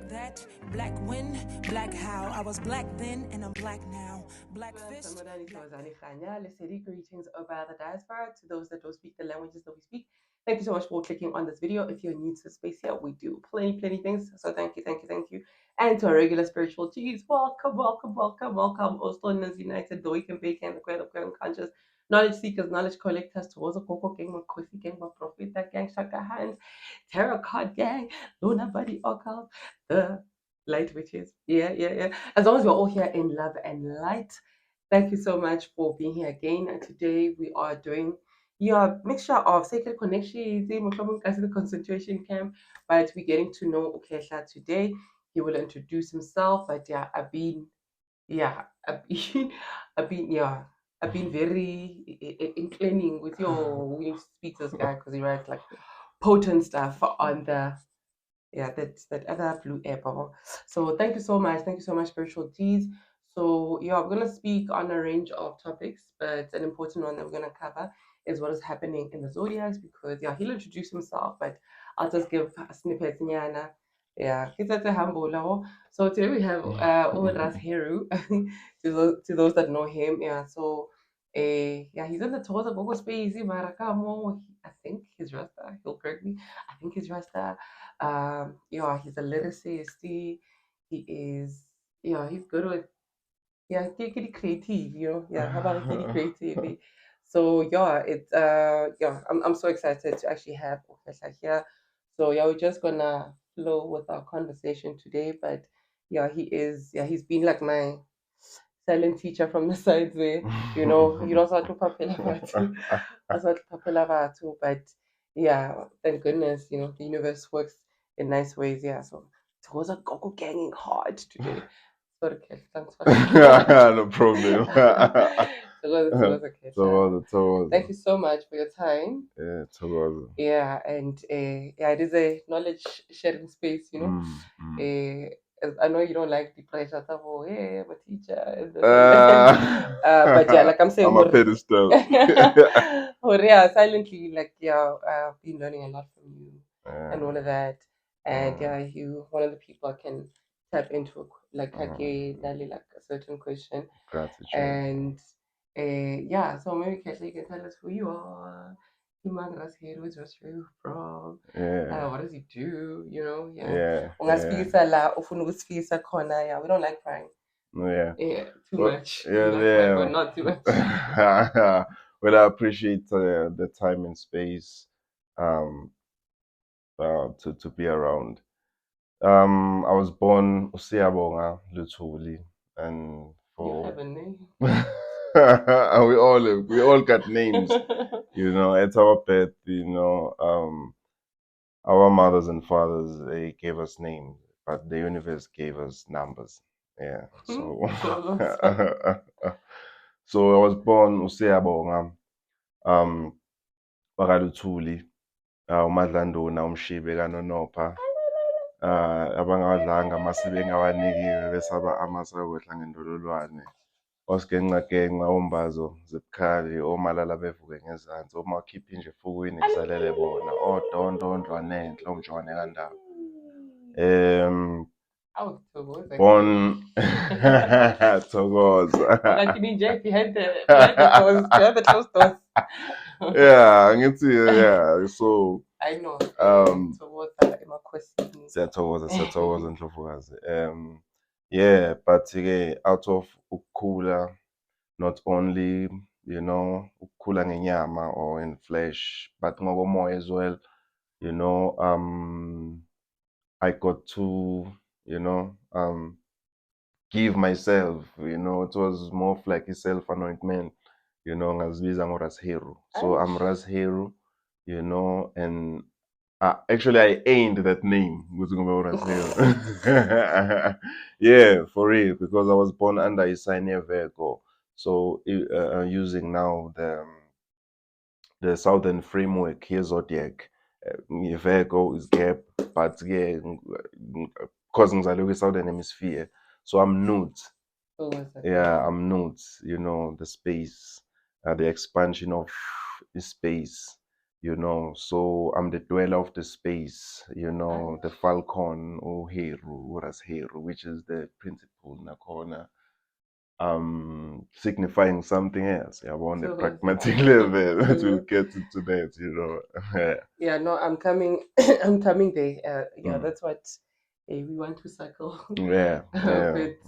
Black that, black when, black how. I was black then and I'm black now. Black fist. Greetings over the diaspora to those that don't speak the languages that we speak. Thank you so much for clicking on this video. If you're new to the space here, we do plenty things. So thank you. And to our regular spiritual G's, welcome. Also known as United, the Weekend Bacon, the Queen of Grand Conscious, knowledge seekers, knowledge collectors, towards a Coco Gang, Makosi Gang, Profita Gang, Shaka Hands, Tarot Card Gang, Luna Buddy Occult, the light witches. Yeah. As long as we're all here in love and light. Thank you so much for being here again. And today we are doing mixture of sacred connections, the concentration camp, but we're getting to know Ukesha today. He will introduce himself, but I've been I've been very inclining with your when you speak to this guy because he writes like potent stuff on the that other blue app. So thank you so much. Spiritual Teas. So we're gonna speak on a range of topics, but an important one that we're gonna cover is what is happening in the zodiacs because he'll introduce himself, but I'll just give a snippet. He's at the humble level. So today we have Ras Heru to those that know him. He's in the tours of Gogo Space, Marakamo. I think he's Rasta. He'll correct me. I think he's Rasta. He's a lyricist. He is, he's good with, getting creative, how about getting creative? So I'm so excited to actually have Professor here. So we're just gonna flow with our conversation today. But he's been like my silent teacher from the sides where you don't start to papela too, but thank goodness, the universe works in nice ways. So it was a go ganging hard today. Sorry, Kel, thanks for No problem. Thank you so much for your time. And it is a knowledge sharing space, I know you don't like the pressure of hey, I'm a teacher. But like I'm saying, I'm a pedestal. Silently, I've been learning a lot from you and all of that. And you one of the people I can tap into like a certain question. Gratitude. And so maybe Kesha, you can tell us who you are. Ras Heru is where you from. What does he do? Ungasikisa la ufuna ukusikisa khona. We don't like crying. Too much. But not too much. Well, I appreciate the time and space to be around. I was born Usiyabonga Luthuli, and You have a name. we all got names. At our birth, our mothers and fathers, they gave us names, but the universe gave us numbers. So so I was born Usiyabonga, Bakaluthuli, uMadlanduna, uMshibe kaNonopha. Abangawadlanga amasi bengawanikiwe besaba amasi akwehla ngendololwane. Osigenxa ombazo zibukhali omalala bevuke ngezansi uma ukhipha inje efukwini kusalele bona odondo ondlwanenhle omjwane kandawo. Born Thokoza. Behind the closed doors. So I know. Siyathokoza Ndlovukazi. But out of ukukhula, not only ukukhula ngenyama or in flesh, but ngokomoya as well. I got to give myself. It was more of like a self-anointment. Ngazibiza ngoRas Heru. So I'm Ras Heru, and actually I aimed that name. For real, because I was born under Isaiah Virgo. So using now the southern framework here, zodiac, Virgo is gap, but because ngizalwe southern hemisphere, so I'm nude. I'm nude. The space, the expansion of the space. you know. So I'm the dweller of the space, you know, the falcon or Heru, or as Heru, which is the principle Nakona, signifying something else. Yeah, on the So, pragmatic level, but we'll get into that, you know. yeah, no, I'm coming. I'm coming there. Yeah, Mm. that's what we want to circle Yeah, a yeah. bit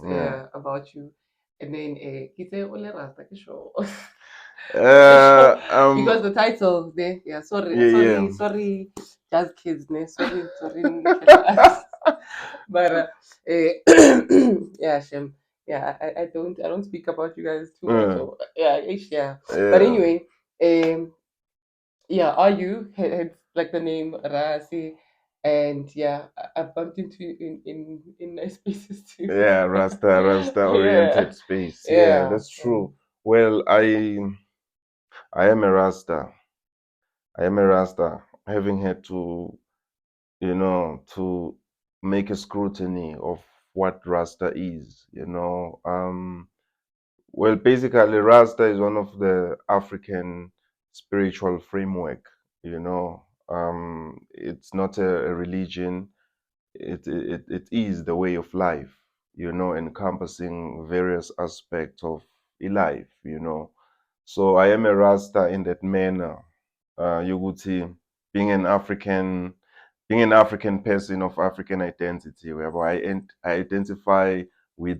about you, and then kita ole rasta ke show. Uh, Because um, the title there. Yeah, sorry, yeah, sorry, yeah. sorry, jazz kids, ne? Sorry, sorry, Nicholas. But yeah, Shem. Yeah, I don't speak about you guys too much. Uh, Or, yeah, yeah. But yeah. anyway, yeah, are you hence like the name Rasi, and yeah, I bumped into you in nice places too. Yeah, Rasta Yeah, oriented space. Yeah, yeah. that's true. Well, I am a Rasta. I am a Rasta, having had to, you know, to make a scrutiny of what Rasta is, you know. Well, basically, Rasta is one of the African spiritual framework, you know. It's not a religion. It is the way of life, you know, encompassing various aspects of life, you know. So I am a Rasta in that manner. You would see being an African, being an African person of African identity, whereby I identify with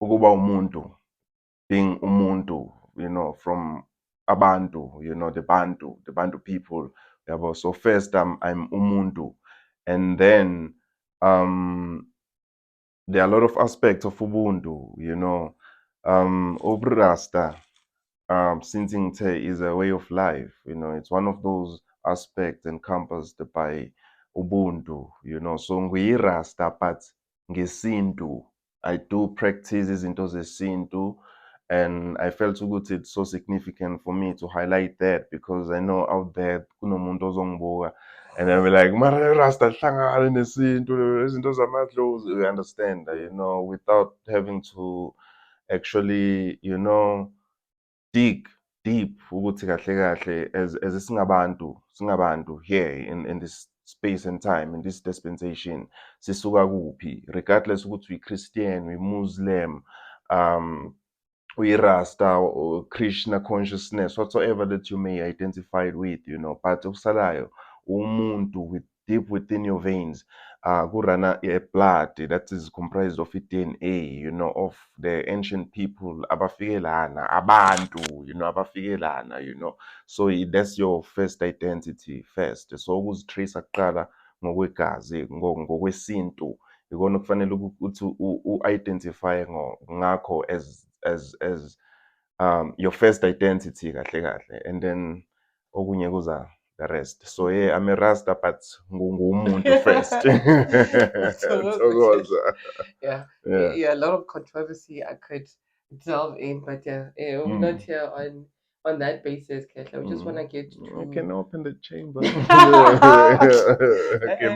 ukuba umuntu, being umuntu, you know, from abantu, you know, the Bantu people. Yabo. So first I'm umuntu, and then um there are a lot of aspects of ubuntu, you know. Obrasta, Sintinte is a way of life, you know, it's one of those aspects encompassed by Ubuntu, you know. So ngiyirasta but ngesintu. I do practice izinto zesintu, and I felt ukuthi it's so significant for me to highlight that because I know out there kunomuntu ozongibuka and I'll be like, mara rasta hlangane nesintu, izinto zamadlozi, you understand, you know, without having to actually, you know, dig deep ukuthi kahle kahle as singabantu here in this space and time, in this dispensation, sisuka kuphi, regardless ukuthi uyi-Christian, uyi-Muslim, um uyi-Rasta or Krishna consciousness, whatsoever that you may identify with, you know, but okusalayo umuntu with deep within your veins, kurana a blood that is comprised of i-DNA, you know, of the ancient people abafike lana, abantu, you know, abafike lana, you know. So that's your first identity first. So ukuzitrace kuqala ngokwegazi, ngokwesintu, ikona okufanele ukuthi u-identify ngakho as your first identity kahle kahle, and then okunye kuza the rest. So yeah, I'm a Rasta but ngumuntu first. Thokoza. Yeah, Yeah. yeah, a lot of controversy I could delve in, but yeah, we're not Mm. here on that basis, Ketla. We just want to Mm. get I to. can open the chamber. Okay,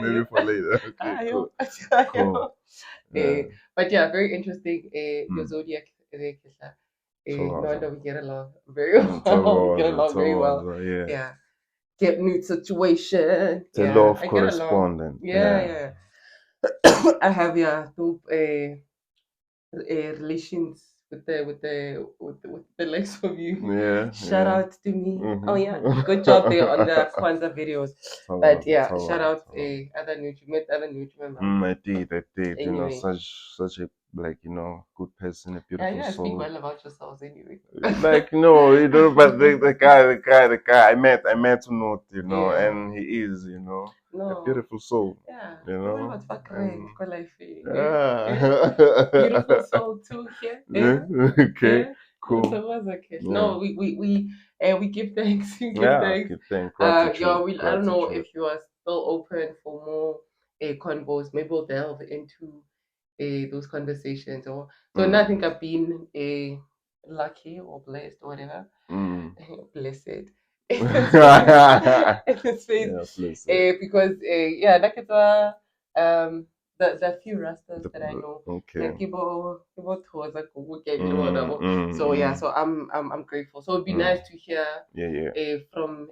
maybe Eh, for later. Okay, cool. ayo, Cool. ayo. Yeah. But yeah, very interesting. Your Mm. zodiac, Ketla. No Thokoza. wonder we get along very well. We get Thokoza, along very well. Thokoza, yeah. Yeah, get new situation. It's a law Yeah, of I get along. correspondent. Yeah, Yeah. yeah. I have, yeah, dope relations with the likes of you. Yeah, Shout yeah. out to me. Oh Mm-hmm. yeah, good job there on the Kwanzaa videos. But Thokoza, yeah, shout Thokoza, out Thokoza. other Nutriment, other Nutriment. I did. You know, Anyway, such a, like, you know, good person, a yeah, beautiful yeah, speak soul. well about yourselves anyway. Like, no, you know, but the guy I met to know, you know, Yeah, and he is, you know, a no, beautiful soul, yeah, you all about know, Fakre, and life, beautiful yeah. soul too. Yeah, Yeah, okay, yeah. cool, So what's okay? yeah, No, we give thanks. We give yeah. thanks. Okay, thank Yeah, gratitude, I don't know gratitude. if you are still open for more convos. Maybe we'll delve into those conversations. Or so now I Mm. think I've been lucky or blessed or whatever. Mm. Blessed in this space, in this space. Yeah, please. Because yeah, like it's a the few Rastas The, that I know, okay. like Kibo Thoza Kuku Kevin Mm, Wadabo. mm, So yeah, mm, so I'm grateful. So it'd be mm. nice to hear Yeah, yeah. from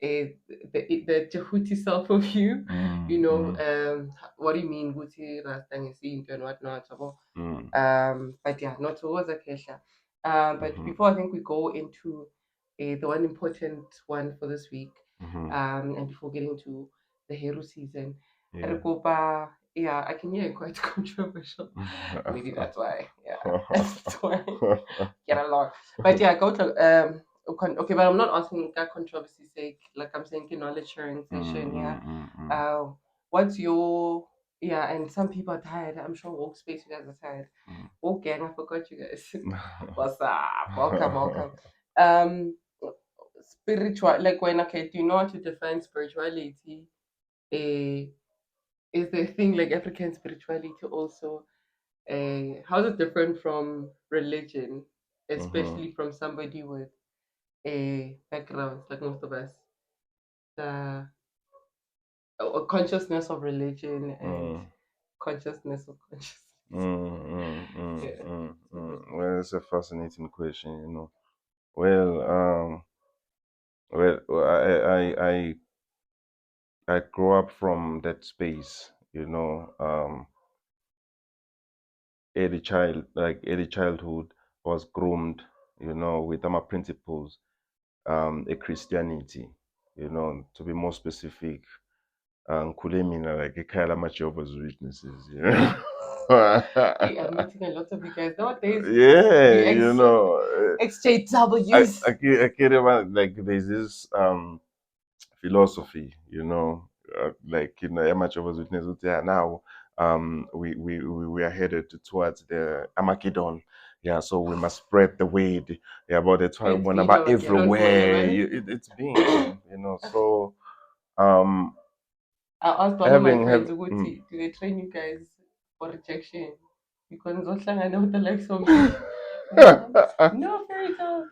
the Jehuti self of you, Mm, mm, what do you mean Guti Rasta ngesinto and whatnot. Yabo. mm, But yeah, not towards a Kesha. But mhm, before I think we go into the one important one for this week, mhm. and before getting to the Heru season, Yeah. Rekopa, yeah, I can hear it quite controversial. Maybe that's why. Yeah, that's why. Get along. But yeah, go to okay, but I'm not asking that controversy sake. Like I'm saying, knowledge sharing Mm, session. Yeah. mm, mm, mm. What's your yeah? And some people are tired. I'm sure Workspace, you guys are tired. Oh, gang, I forgot you guys. What's up? Welcome, welcome. Um, spiritual, like when okay, do you know how to define spirituality? A is the thing like African spirituality also? How's it different from religion, Mhm, especially from somebody with a background like most of us, the a consciousness of religion and mm, consciousness of consciousness. Yeah. So those things. Well, it's a fascinating question, you know. Well, I grew up from that space, you know. Early childhood was groomed, you know, with my principles, a Christianity, you know, to be more specific, Kulemina, like a Kailama Jehovah's Witnesses, you know. Hey, I'm meeting a lot of you guys nowadays. Yeah, You you ex know, XJWs. I get about like there's this philosophy, you know, like you know, Emma Jehovah's Witness would say now we are headed towards the Armageddon. Yeah, so we must spread the word, yeah, about the It's one been about a Mageddon for you, everywhere. man. It's being, you know. So um I asked one of my having friends, have Uguti, do they train you guys for rejection? Because I know the likes of me. No, no, fairy tale.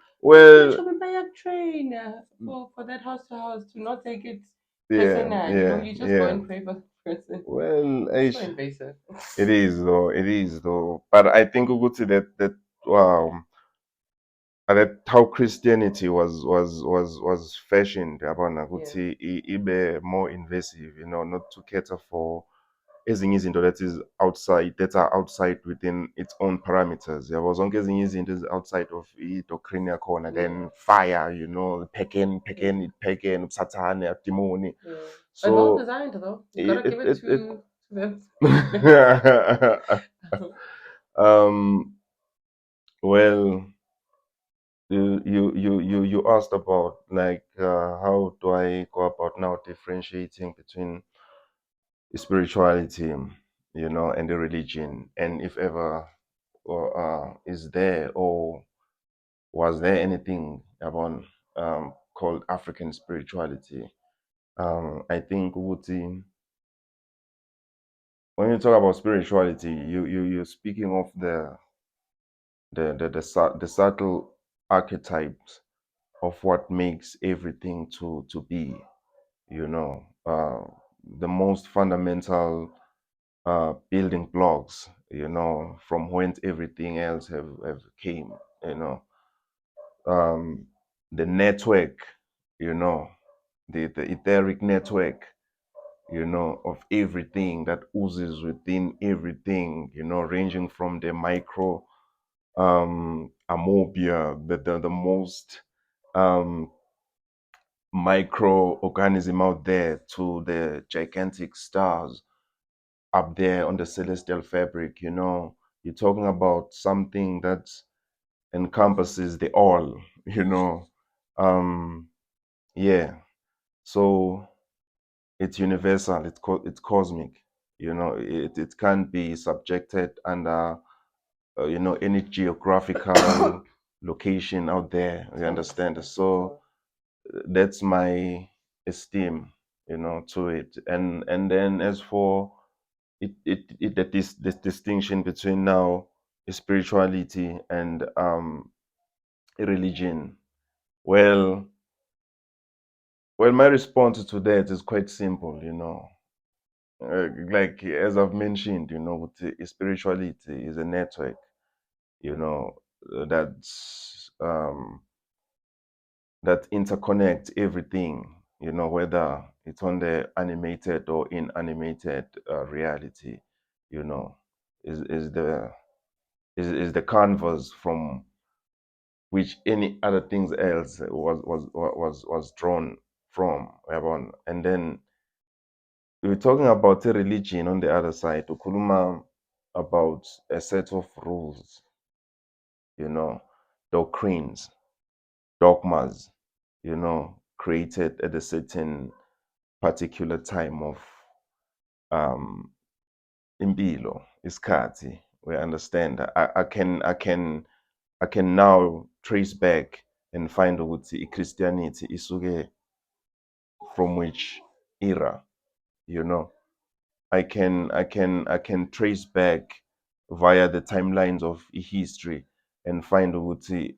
Let well, me buy a train for that house to house. Do not take it yeah, personal. yeah, You just go yeah. and pray for the person. Well, It's so invasive. it is though. It is though. But I think we could say that um that how Christianity was fashioned yabona Yeah. ukuthi ibe more invasive, you know, not to cater for ezinye izinto that are outside within its own parameters. Yabo zonke ezinye izinto outside of i-doctrine yakhona, Yeah. then fire, you know, Yeah. pagan, ubusathane, demoni. Yeah. But well So designed though. You it gotta give it to them. it um well, you asked about like how do I go about now differentiating between spirituality, you know, and the religion, and if ever or is there or was there anything about called African spirituality? I think Uti, when you talk about spirituality, you're speaking of the subtle archetypes of what makes everything to be, you know, the most fundamental building blocks, you know, from whence everything else have came, you know, um, the network, you know, the etheric network, you know, of everything that oozes within everything, you know, ranging from the micro amobia, the most um microorganism out there to the gigantic stars up there on the celestial fabric, you know. You're talking about something that encompasses the all, you know. Um, yeah. So it's universal, it's cosmic, you know. It can't be subjected under, you know, any geographical location out there. You understand? 100%. So So, that's my esteem, you know, to it. And then as for this distinction between now spirituality and religion, well, my response to that is quite simple, you know. like as I've mentioned, spirituality is a network, you know, that's that interconnect everything, whether it's on the animated or inanimated reality, you know, is the canvas from which any other things else was drawn from. Yabona? And then we're talking about a religion on the other side. Ukuluma about a set of rules, doctrines, dogmas, created at a certain particular time of um impilo, iskati. We understand. I can now trace back and find ukuthi Christianity isuke from which era, you know. I can trace back via the timelines of history and find ukuthi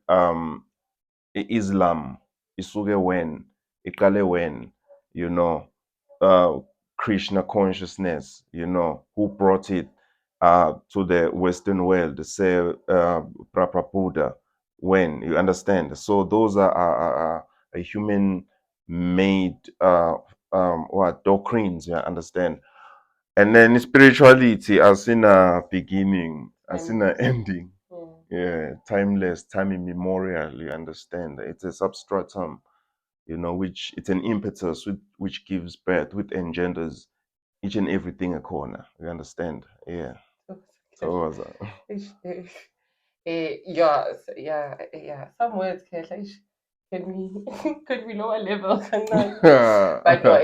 Islam isuke when, iqale when, you know, uh, Krishna consciousness, who brought it to the Western world, say Prabhupada, when, you understand. So those are a human made what doctrines, you understand. And then spirituality as in a beginning, as in an ending. Yeah, timeless, time immemorial, you understand. It's a substratum, which it's an impetus which gives birth, which engenders each and everything a corner. You understand? Yeah. So what was that? Yeah. Some words can we could we lower level? But no,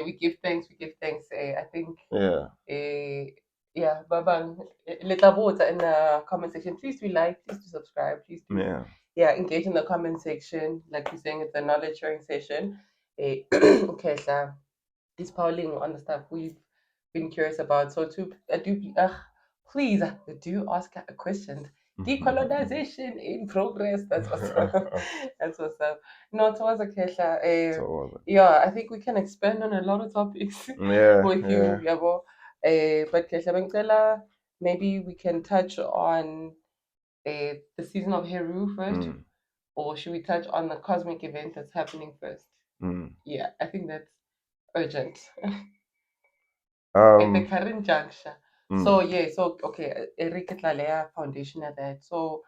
we give thanks. We give thanks. I think. Yeah. Yeah, Babang, little water in the comment section. Please do like, please do subscribe, please do engage in the comment section. Like you're saying, it's a knowledge sharing session. Okay, so is Pauline on the stuff we've been curious about. So please do ask questions. Decolonization in progress. That's what's up. That's what's up. No, towards a Kesha. Yeah, I think we can expand on a lot of topics with you, Yabo. But Kesha Bengtela, maybe we can touch on the season of Heru first, or should we touch on the cosmic event that's happening first? Yeah, I think that's urgent at the current juncture. So okay, Enrique Tlalea Foundation at that. So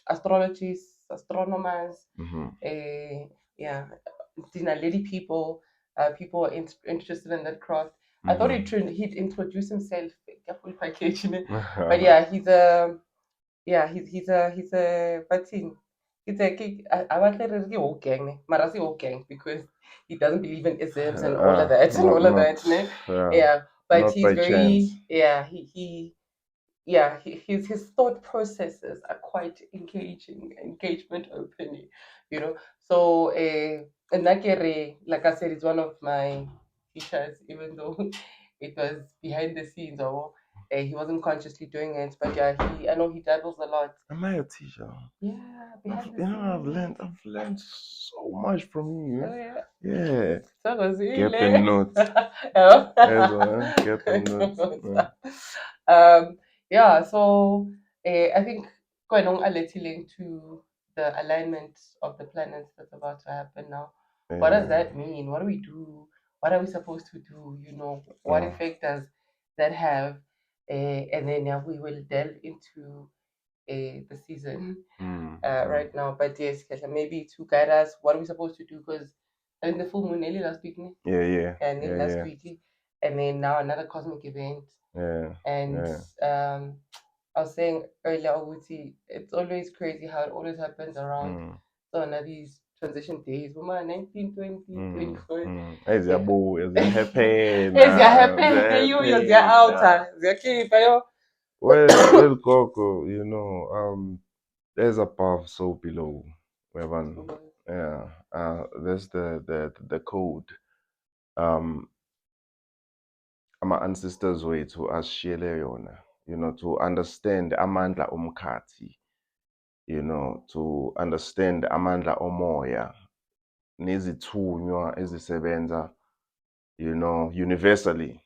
astrologists, astronomers, Dina lady people, people are interested in that craft. I thought he'd introduce himself, but yeah, he's a batin. He's I want to say whole gang, Marasi whole gang because he doesn't believe in isms and all of that and all of that. Yeah, but he's very his thought processes are quite engaging, engagement opening, So and Nakere, like I said, is one of my teachers, even though it was behind the scenes or he wasn't consciously doing it, but yeah, I know he dabbles a lot. Am I a teacher? Yeah, behind the scenes. I've learned so much from you. Oh, yeah. Yeah. So was Get the notes. Get the notes. So I think going on a little link to the alignment of the planets that's about to happen now. What does that mean? What do we do? What are we supposed to do? What effect does that have? And then we will delve into the season right now. But yes, Kesha, maybe to guide us, what are we supposed to do? Because I think the full moon early last week, and then last week, and then now another cosmic event. And I was saying earlier, Uti, it's always crazy how it always happens around so now these transition days. Woman, 19, 20, 24. As you're happy. As you're happy, you're out. Well, Coco, there's above, so below. Yeah. There's the code. My ancestors way to ashiyele yona, to understand amandla omkhathi, to understand amandla omoya nezithunywa ezisebenza, universally,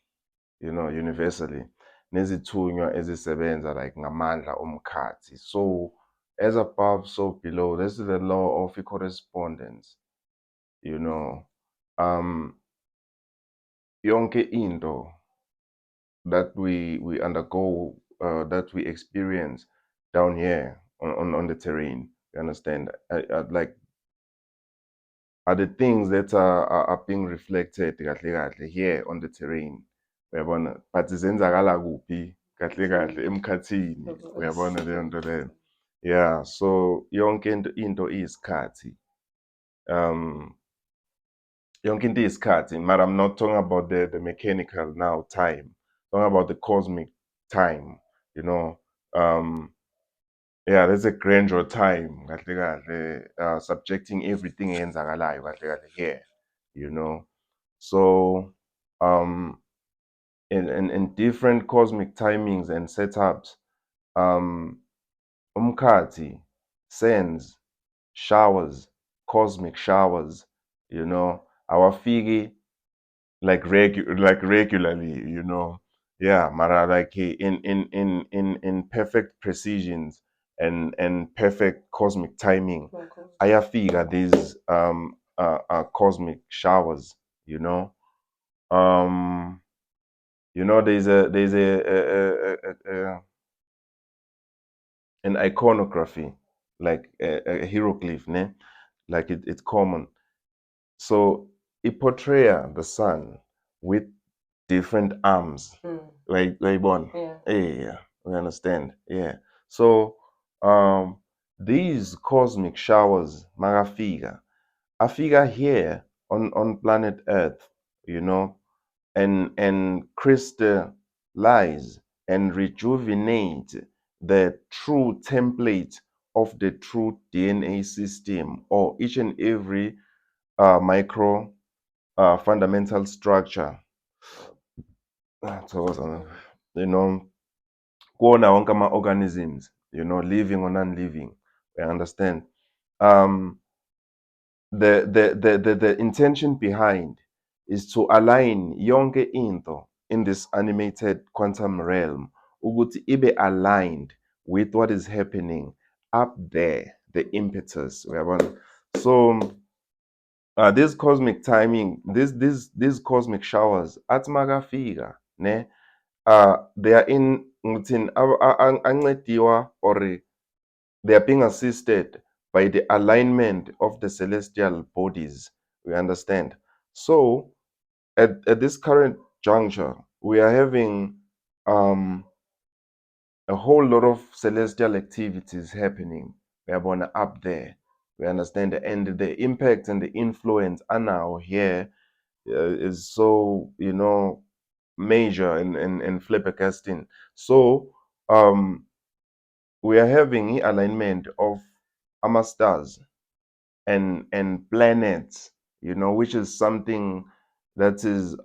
universally, nezithunywa ezisebenza like ngamandla omkhathi. So as above, so below. This is the law of correspondence. Yonke into that we undergo, that we experience down here on the terrain, you understand? Like, are the things that are being reflected kahle kahle here on the terrain, uyabona, but zenzakala kuphi kahle kahle emkhathini, uyabona leyo nto leyo. Yeah, so yonke into iyisikhathi. Yonke into iyisikhathi, but I'm not talking about the mechanical now time. I'm talking about the cosmic time, yeah, there's a grandeur time kahle kahle, subjecting everything eyenzakalayo kahle kahle here, so in different cosmic timings and setups, umkhathi sends showers, cosmic showers, awafiki like regularly, yeah, mara like in perfect precisions and perfect cosmic timing. Ayafika these cosmic showers, there's an iconography, like a hieroglyph, ne? Like it's common. So it portrays the sun with different arms. Like born. Yeah, we understand. Yeah. So these cosmic showers, magafika, afika here on planet Earth, and crystallize and rejuvenate the true template of the true DNA system, or each and every micro fundamental structure. So, kuwona wonke ama-organisms, living or non-living, I understand. The intention behind is to align yonke into in this animated quantum realm ukuthi ibe aligned with what is happening up there, the impetus, uyabona. So this cosmic timing, these cosmic showers athi makafika, ne, they are in ngithini, ancediwa, or they are being assisted by the alignment of the celestial bodies, we understand. So at this current juncture, we are having a whole lot of celestial activities happening, uyabona, up there, we understand, and the impact and the influence are now here, is so, major and flabbergasting. So we are having alignment of ama stars and planets, which is something that is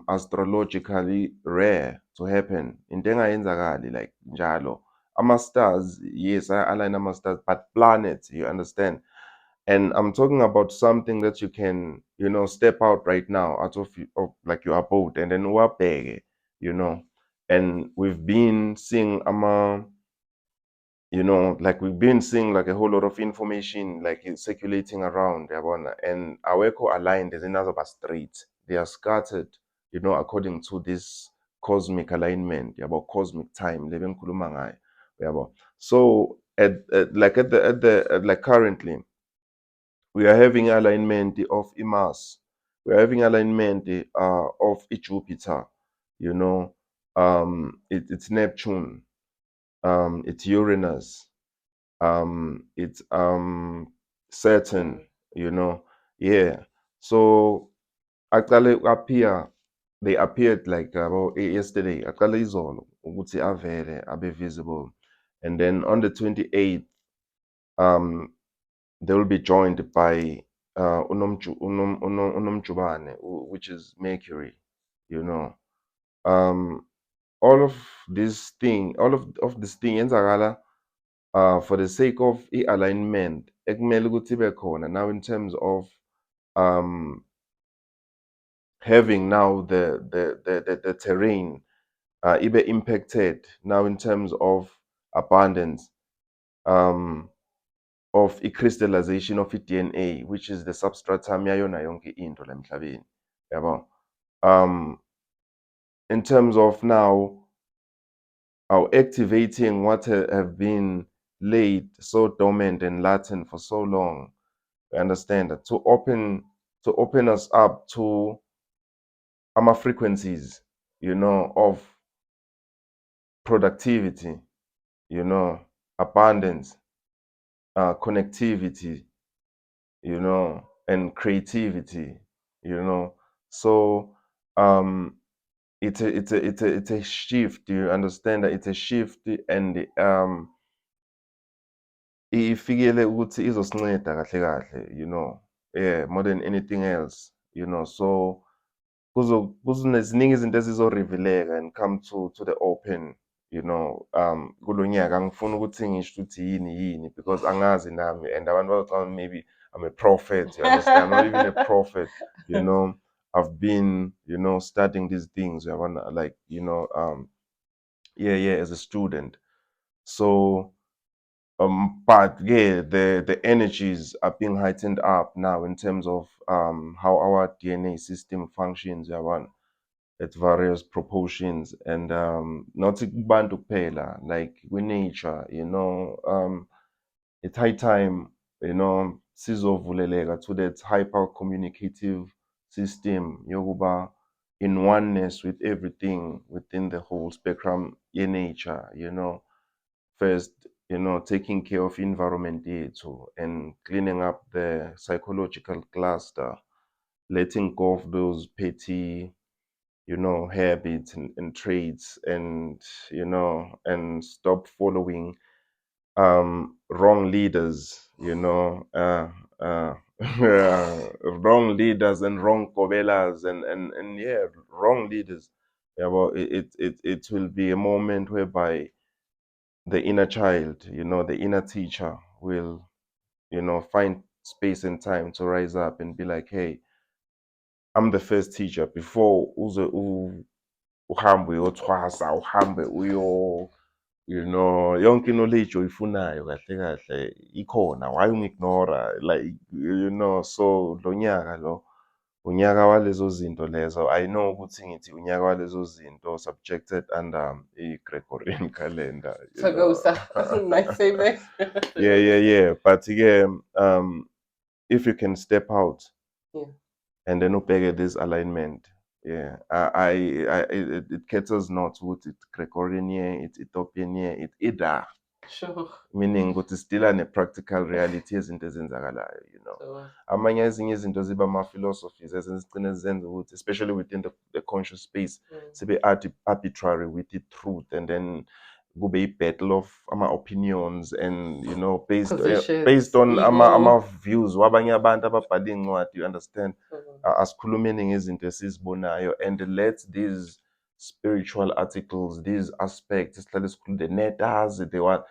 astrologically rare to happen. Into engayenzakali like njalo. Ama stars, yes, I align ama stars, but planets, you understand. And I'm talking about something that you can, step out right now out of like your abode and then uwabheke, and we've been seeing like we've been seeing like a whole lot of information like it's circulating around, yabona, and awekho aligned as another straight. They are scattered, according to this cosmic alignment, about cosmic time, lebengikhuluma ngayo, yabo. So like currently, we are having alignment of Mars. We are having alignment of Jupiter, it's Neptune, it's Uranus, it's Saturn, yeah. So actually they appeared like about yesterday, actually izolo ukuthi avele abe visible, and then on the 28th, they will be joined by unomjubane, which is Mercury, all of this thing yenzakala for the sake of alignment ekumele ukuthi ibe khona now, in terms of having now the terrain ibe impacted now in terms of abundance of crystallization of DNA, which is the substratum yayona yonke into la emhlabeni. Yabo. In terms of now activating what have been laid so dormant and latent for so long. You understand that to open us up to frequencies, of productivity, abundance, connectivity, and creativity, So it's a shift. You understand that it's a shift, and ifikele ukuthi izosinceda kahle kahle, yeah, more than anything else, so kuzineziningi izinto ezizorevealeka and come to the open, kulo nyaka. Angifuni ukuthi ngisho ukuthi yini because angazi nami, and abantu bazocabanga maybe I'm a prophet, you understand? I'm not even a prophet, I've been, studying these things, like, yeah, as a student. So but yeah, the energies are being heightened up now in terms of how our DNA system functions, at various proportions, and not kubantu kuphela, like with nature, it's high time, sizovuleleka to that hyper communicative system yokuba in oneness with everything within the whole spectrum in nature, first, taking care of environment yethu and cleaning up the psychological cluster, letting go of those petty, habits and traits, and and stop following wrong leaders, wrong leaders and wrong kobelas, and yeah, wrong leaders. Yeah, well, it will be a moment whereby the inner child, the inner teacher will, find space and time to rise up and be like, hey, I'm the first teacher. Before uhambe uyothwasa, uhambe yonke knowledge oyifunayo kahle kahle ikhona. Why ungignora? Like, so lo nyaka lo unyaka walezo zinto lezo. I know ukuthi ngithi unyaka walezo zinto subjected under i-Gregorian calendar. Sagosa, my favorite. Yeah. But again, if you can step out, Yeah. and then ubheke this alignment, yeah, it caters not with it Gregorian year, it's Ethiopian year, it's either, Sure. meaning ukuthi still a practical reality yezinto ezenzakalayo, So, amanye ezinye izinto ziba ama-philosophies ezigcine zenza ukuthi, especially within the conscious space, sibe arbitrary with the truth, and then kube i-battle of ama-opinions, and based positions, on ego. ama-views wabanye abantu ababhala iy'ncwadi, you understand. Asikhulumeni ngezinto esizibonayo, and let these spiritual articles, these aspects, sihlale sikhulume, the netters, the what,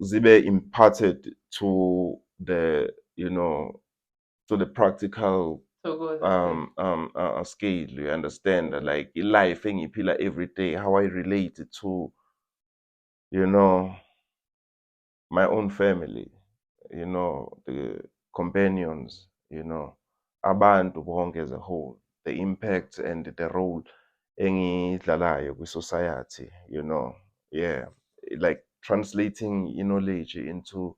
zibe imparted to the, to the practical scale, you understand. Like life engiyiphila every day, how I relate it to, my own family, the companions, abantu bonke as a whole, the impact and the role engiyidlalayo kwi-society, yeah, like translating knowledge into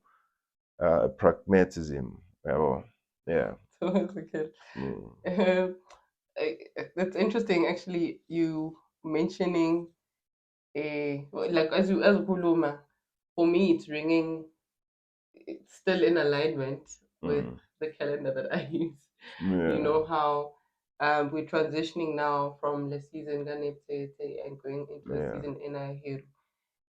pragmatism, yabo. Yeah. Okay. Mm. That's interesting, actually. You mentioning like as ukhuluma, for me, it's ringing. It's still in alignment with the calendar that I use. You know how we're transitioning now from the season Ganeptete and going into the season Inahiru.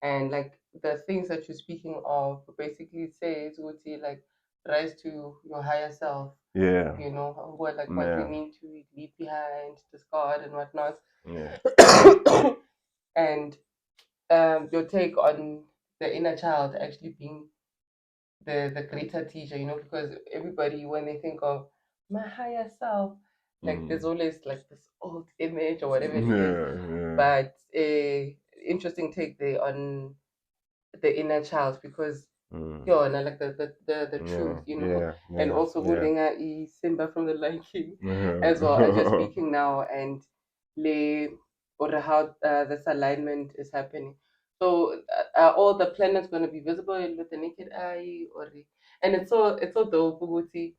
And like the things that you're speaking of basically says Uti, like rise to your higher self. Yeah. What we need to leave behind, discard and whatnot. Yeah. And your take on the inner child actually being the greater teacher, because everybody, when they think of my higher self, Like there's always like this old image or whatever it is. Yeah, But interesting take there on the inner child because yeah. yona like the truth, Yeah, you know. yeah, And yeah, also yeah. Gulenga is Simba from the Lion King as well as you're Yeah. speaking now, and le or how this alignment is happening. So are all the planets going to be visible with the naked eye, or and it's so dope, Uguti,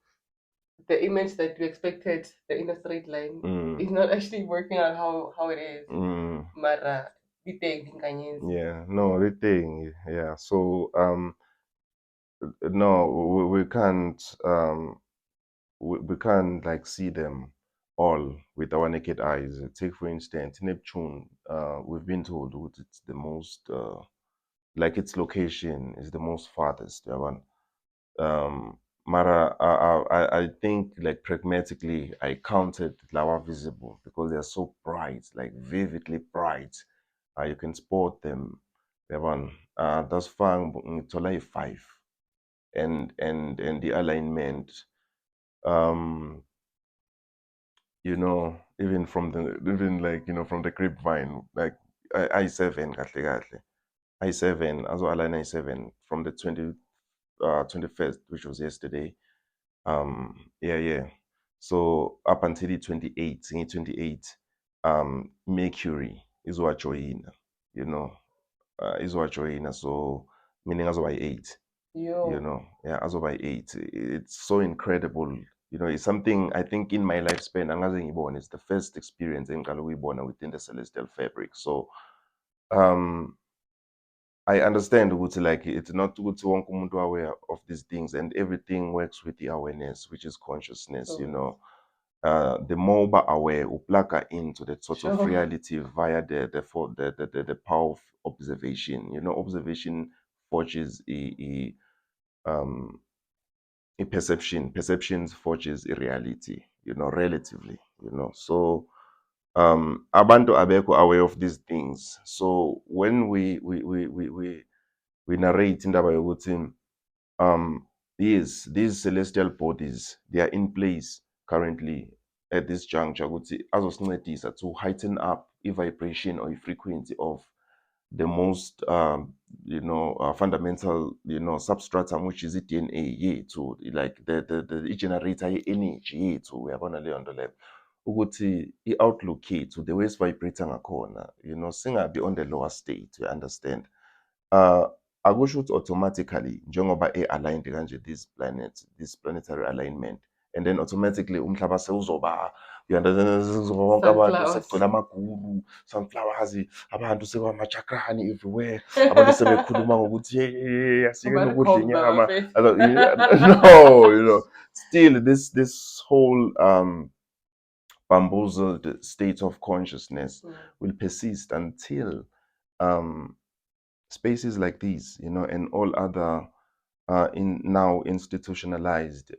the image that we expected, the inner straight line, Mm, is not actually working out how it is. mm, Mara, biteng dingkanyezi. yeah, no, the thing, yeah. So, no, we can't, we can't like see them all with our naked eyes. Take for instance, Neptune. We've been told that it's the most, like its location is the most farthest. Yeah, one. Mara, I think like pragmatically, I counted lava visible because they're so bright, like vividly bright. You can spot them. Yeah, one. That's fine. It's only five, and the alignment. Um, even from the even like from the grapevine, like I7 kahle kahle. I7 as well align I7 from the 21st, which was yesterday. Yeah, yeah. So up until the 28th, in 28, Mercury is what join, is what join. So meaning as by 8, Yo, yeah, as by 8. It's so incredible. It's something I think in my lifespan, angaze ngibone, it's the first experience engiqala ukuyibona within the celestial fabric. So um I understand ukuthi like it's not ukuthi wonke umuntu aware of these things, and everything works with the awareness, which is consciousness. so The more aware we plug into that sort of sure. reality via the power of observation. Observation forges um a perception. Perceptions forges a reality. Relatively. So abantu abekho aware of these things. So when we narrate indaba yokuthi yes, these celestial bodies, they are in place currently at this juncture ukuthi azosincedisa to heighten up i-vibration or i-frequency of the most fundamental substratum, which is i-DNA yethu, like the i-generator ye-energy yethu. Uyabona leyo nto leyo ukuthi i-outlook yethu, the way esivibrate ngakhona, singabi on the lower state. You understand? uh Akusho ukuthi automatically njengoba aligned kanje these planets, this planetary alignment, and then automatically umhlaba sewuzoba, you understand, sekuzoba wonke abantu Sunflowers. sekugcwele amaguru, sunflowers, abantu sekwamachakrani everywhere, abantu sebekhuluma ngokuthi hey, asikeni ukudla Barakomba, inyama. face. No, still this whole bamboozled state of consciousness Mm. will persist until um spaces like these, and all other in now institutionalized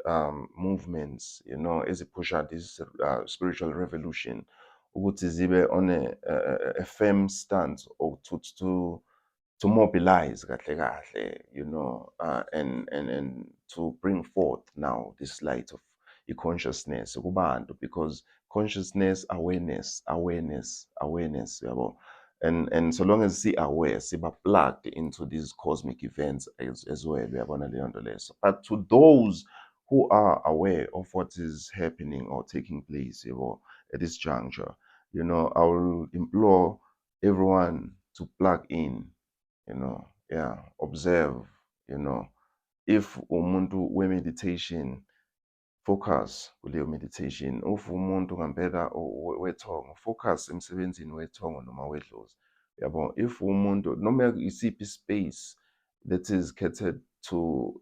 movements, as a push out this spiritual revolution, ukuthi zibe on a firm stance, or to mobilize kahle kahle, and to bring forth now this light of consciousness kubantu, because consciousness, awareness, yabo. And so long as aware, siba plugged into these cosmic events as well, uyabona leyo nto leyo. But to those who are aware of what is happening or taking place, at this juncture, I will implore everyone to plug in, yeah, observe, if umuntu we-meditation, focus kuleyo meditation. If umuntu ngempela wethongo, focus emsebenzini wethongo noma wedlozi. Yabo, if umuntu noma isiphi space that is catered for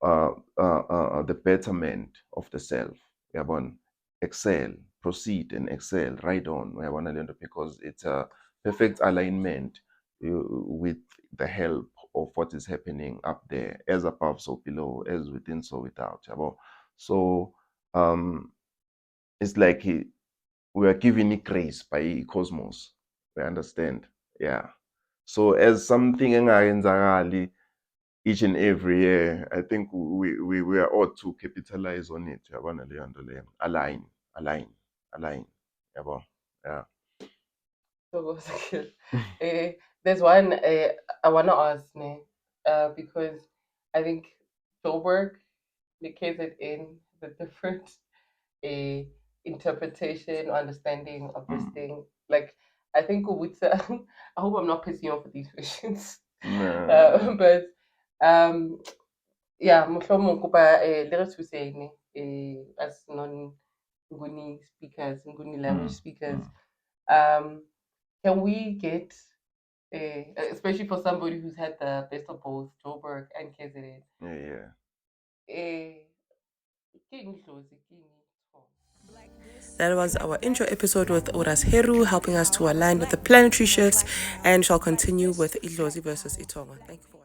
the betterment of the self. Yabona, excel, proceed and excel, right on. Uyabona lento, because it's a perfect alignment with the help of what is happening up there, as above so below, as within so without. Yabo. So it's like we are given it grace by cosmos. We understand, yeah. So as something engayenzakali each and every year. I think we are ought to capitalize on it. Yabona leyo nto leyo. Align. Yabo. Yeah. So there's one I wanna ask me, because I think Joburg, the KZN, the different uh, interpretation or understanding of this thing. Like I think with I hope I'm not pissing you off with these questions. Nah. But yeah, mohlomong kopa le re thuseng as non Nguni speakers, Nguni language speakers. Can we get, especially for somebody who's had the best of both, Joburg and KZN, Yeah. eh, ke eng Dlozi, ke eng Tshwane? That was our intro episode with Oras Heru, helping us to align with the planetary shifts, and shall continue with Idlozi versus Itonga. Thank you for watching.